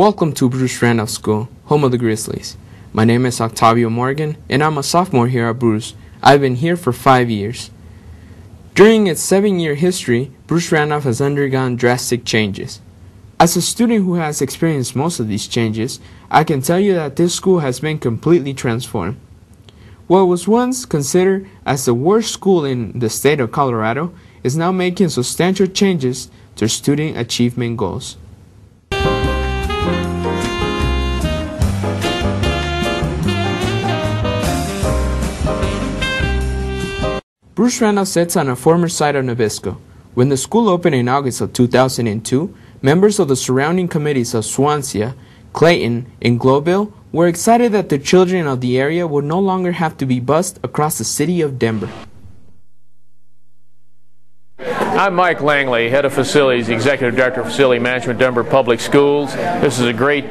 Welcome to Bruce Randolph School, home of the Grizzlies. My name is Octavio Morgan, and I'm a sophomore here at Bruce. I've been here for 5 years. During its 7-year history, Bruce Randolph has undergone drastic changes. As a student who has experienced most of these changes, I can tell you that this school has been completely transformed. What was once considered as the worst school in the state of Colorado is now making substantial changes to student achievement goals. Bruce Randolph sits on a former site of Nabisco. When the school opened in August of 2002, members of the surrounding committees of Swansea, Clayton, and Globeville were excited that the children of the area would no longer have to be bused across the city of Denver. I'm Mike Langley, Head of Facilities, Executive Director of Facility Management, Denver Public Schools. This is a great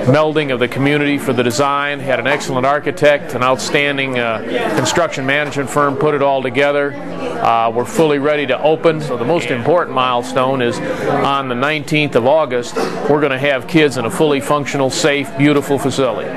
melding of the community for the design. Had an excellent architect, an outstanding construction management firm put it all together. We're fully ready to open. So the most important milestone is on the 19th of August, we're going to have kids in a fully functional, safe, beautiful facility.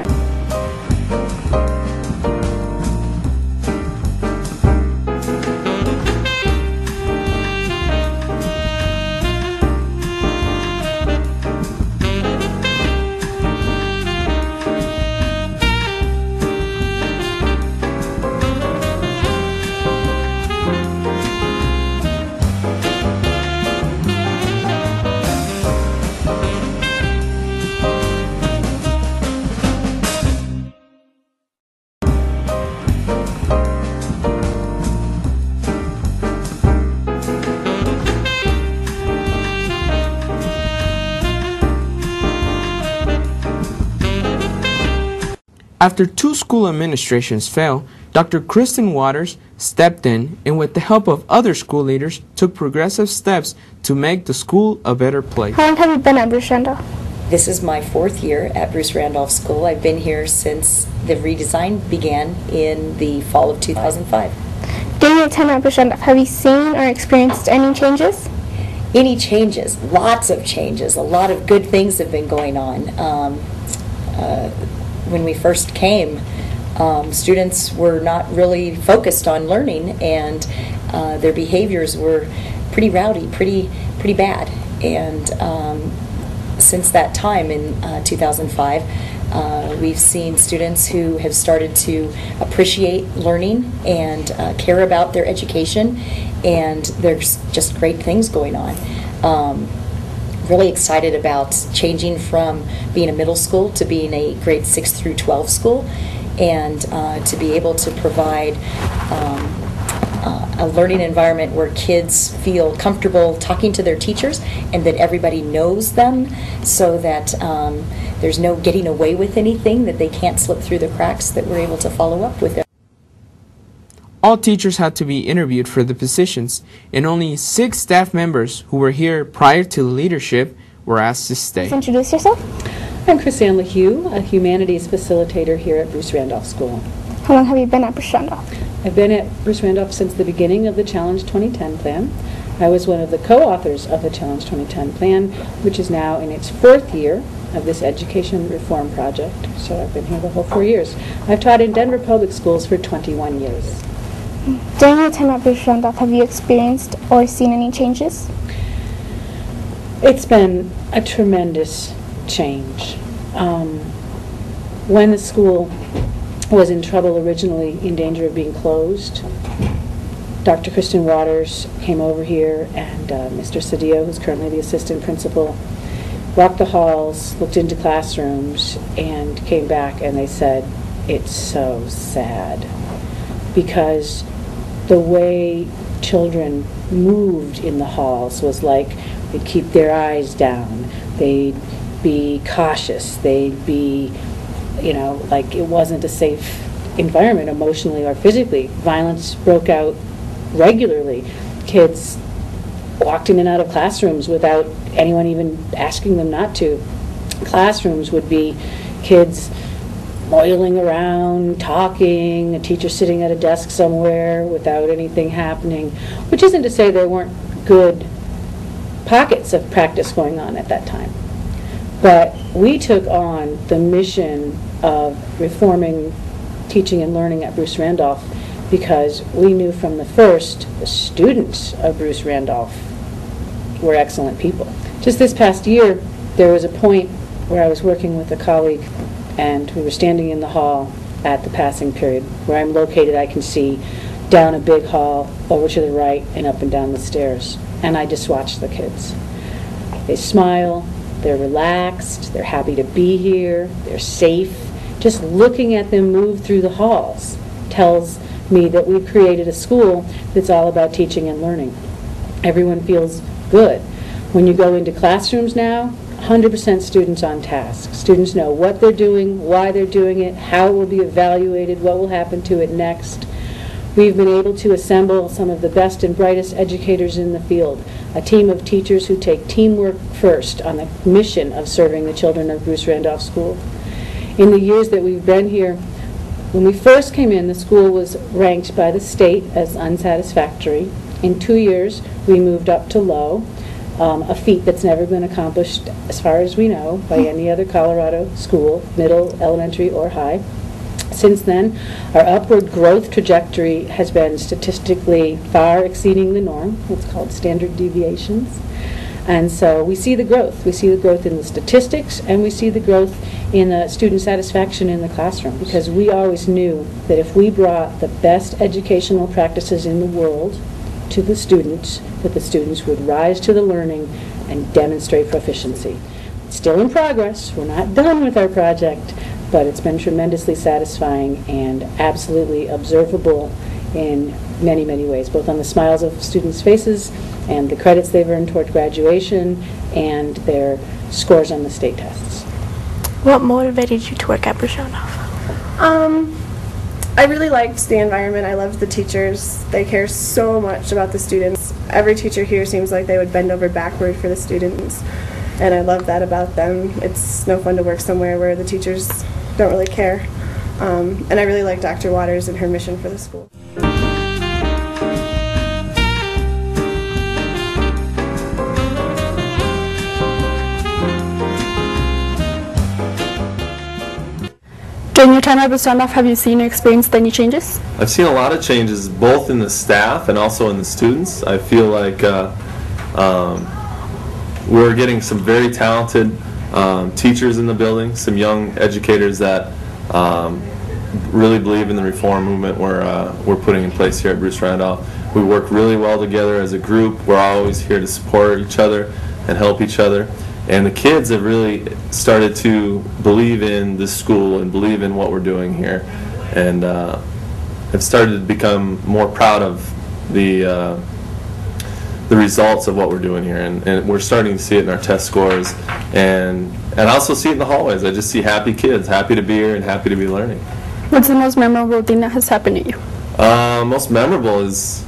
After 2 school administrations failed, Dr. Kristen Waters stepped in and with the help of other school leaders took progressive steps to make the school a better place. How long have you been at Bruce Randolph? This is my 4th year at Bruce Randolph School. I've been here since the redesign began in the fall of 2005. During your time at Bruce Randolph, have you seen or experienced any changes? Any changes? Lots of changes. A lot of good things have been going on. When we first came, students were not really focused on learning, and their behaviors were pretty rowdy, pretty bad. And since that time in 2005, we've seen students who have started to appreciate learning and care about their education, and there's just great things going on. Really excited about changing from being a middle school to being a grade 6 through 12 school, and to be able to provide a learning environment where kids feel comfortable talking to their teachers and that everybody knows them, so that there's no getting away with anything, that they can't slip through the cracks, that we're able to follow up with them. All teachers had to be interviewed for the positions, and only 6 staff members who were here prior to the leadership were asked to stay. Please introduce yourself. I'm Chrisanne LaHue, a humanities facilitator here at Bruce Randolph School. How long have you been at Bruce Randolph? I've been at Bruce Randolph since the beginning of the Challenge 2010 plan. I was one of the co-authors of the Challenge 2010 plan, which is now in its 4th year of this education reform project. So I've been here the whole 4 years. I've taught in Denver Public Schools for 21 years. During your time at Bruce Randolph, have you experienced or seen any changes? It's been a tremendous change. When the school was in trouble originally, in danger of being closed, Dr. Kristen Waters came over here, and Mr. Cedillo, who's currently the assistant principal, walked the halls, looked into classrooms, and came back and they said, "It's so sad," because the way children moved in the halls was like they'd keep their eyes down, they'd be cautious, they'd be, like it wasn't a safe environment emotionally or physically. Violence broke out regularly. Kids walked in and out of classrooms without anyone even asking them not to. Classrooms would be kids moiling around, talking, a teacher sitting at a desk somewhere without anything happening, which isn't to say there weren't good pockets of practice going on at that time. But we took on the mission of reforming teaching and learning at Bruce Randolph because we knew from the first the students of Bruce Randolph were excellent people. Just this past year, there was a point where I was working with a colleague and we were standing in the hall at the passing period. Where I'm located, I can see down a big hall, over to the right, and up and down the stairs. And I just watched the kids. They smile, they're relaxed, they're happy to be here, they're safe. Just looking at them move through the halls tells me that we've created a school that's all about teaching and learning. Everyone feels good. When you go into classrooms now, 100% students on task. Students know what they're doing, why they're doing it, how it will be evaluated, what will happen to it next. We've been able to assemble some of the best and brightest educators in the field, a team of teachers who take teamwork first on the mission of serving the children of Bruce Randolph School. In the years that we've been here, when we first came in, the school was ranked by the state as unsatisfactory. In 2 years, we moved up to low, a feat that's never been accomplished, as far as we know, by any other Colorado school, middle, elementary, or high. Since then, our upward growth trajectory has been statistically far exceeding the norm, what's called standard deviations. And so we see the growth. We see the growth in the statistics, and we see the growth in the student satisfaction in the classroom, because we always knew that if we brought the best educational practices in the world to the students, that the students would rise to the learning and demonstrate proficiency. It's still in progress. We're not done with our project, but it's been tremendously satisfying and absolutely observable in many, many ways, both on the smiles of students' faces and the credits they've earned toward graduation and their scores on the state tests. What motivated you to work at Bruce Randolph? I really liked the environment. I loved the teachers. They care so much about the students. Every teacher here seems like they would bend over backward for the students, and I love that about them. It's no fun to work somewhere where the teachers don't really care. And I really like Dr. Waters and her mission for the school. During your time at Bruce Randolph, have you seen or experienced any changes? I've seen a lot of changes, both in the staff and also in the students. I feel like we're getting some very talented teachers in the building, some young educators that really believe in the reform movement we're putting in place here at Bruce Randolph. We work really well together as a group. We're always here to support each other and help each other. And the kids have really started to believe in this school and believe in what we're doing here, and have started to become more proud of the results of what we're doing here. And we're starting to see it in our test scores, and I also see it in the hallways. I just see happy kids, happy to be here and happy to be learning. What's the most memorable thing that has happened to you? Most memorable is,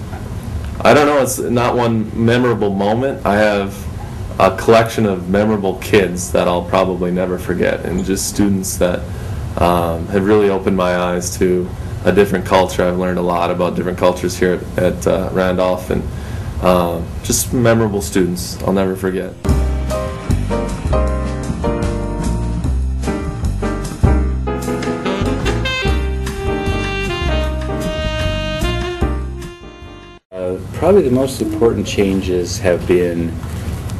I don't know, it's not one memorable moment. I have a collection of memorable kids that I'll probably never forget, and just students that have really opened my eyes to a different culture. I've learned a lot about different cultures here at Randolph, and just memorable students I'll never forget. Probably the most important changes have been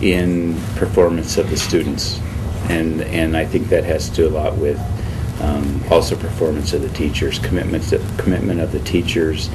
in performance of the students, and I think that has to do a lot with also performance of the teachers, commitment of the teachers.